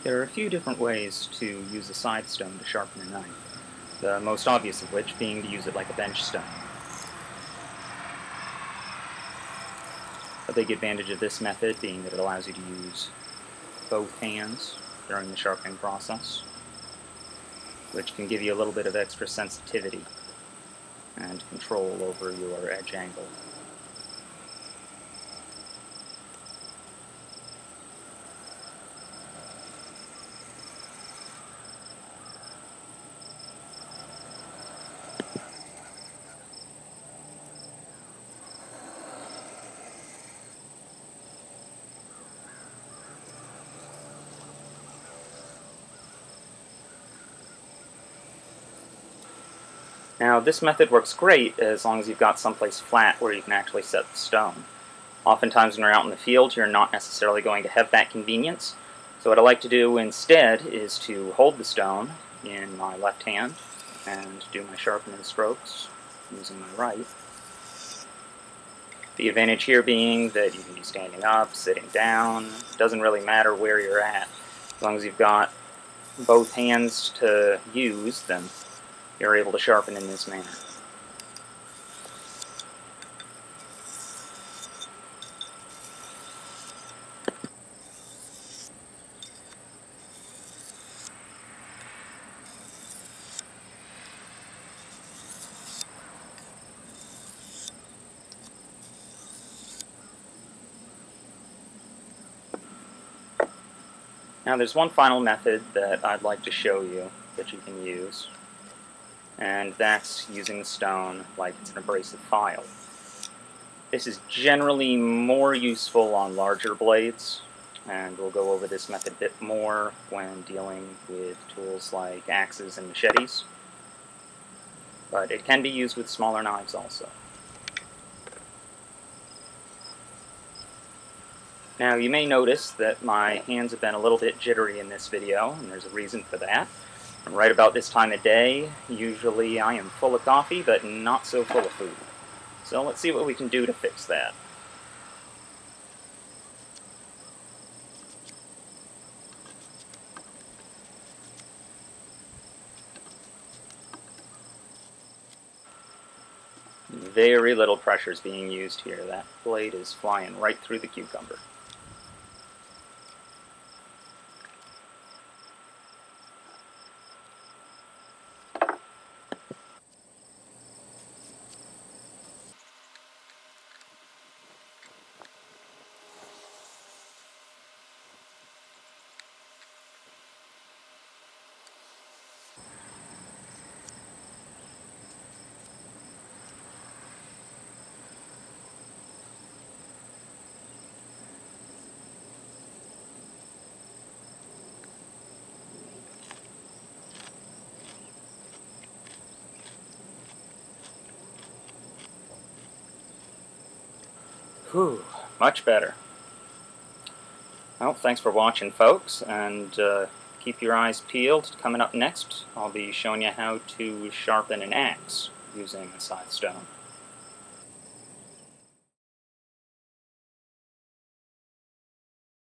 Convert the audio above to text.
There are a few different ways to use a scythe stone to sharpen a knife, the most obvious of which being to use it like a bench stone. A big advantage of this method being that it allows you to use both hands during the sharpening process, which can give you a little bit of extra sensitivity and control over your edge angle. Now, this method works great as long as you've got someplace flat where you can actually set the stone. Oftentimes when you're out in the field, you're not necessarily going to have that convenience. So what I like to do instead is to hold the stone in my left hand and do my sharpening strokes using my right. The advantage here being that you can be standing up, sitting down. It doesn't really matter where you're at. As long as you've got both hands to use, then you're able to sharpen in this manner. Now there's one final method that I'd like to show you that you can use, and that's using the stone like it's an abrasive file. This is generally more useful on larger blades, and we'll go over this method a bit more when dealing with tools like axes and machetes, but it can be used with smaller knives also. Now you may notice that my hands have been a little bit jittery in this video, and there's a reason for that. Right about this time of day, usually I am full of coffee, but not so full of food. So let's see what we can do to fix that. Very little pressure is being used here. That blade is flying right through the cucumber. Whew, much better. Well, thanks for watching, folks, and keep your eyes peeled. Coming up next, I'll be showing you how to sharpen an axe using a scythe stone.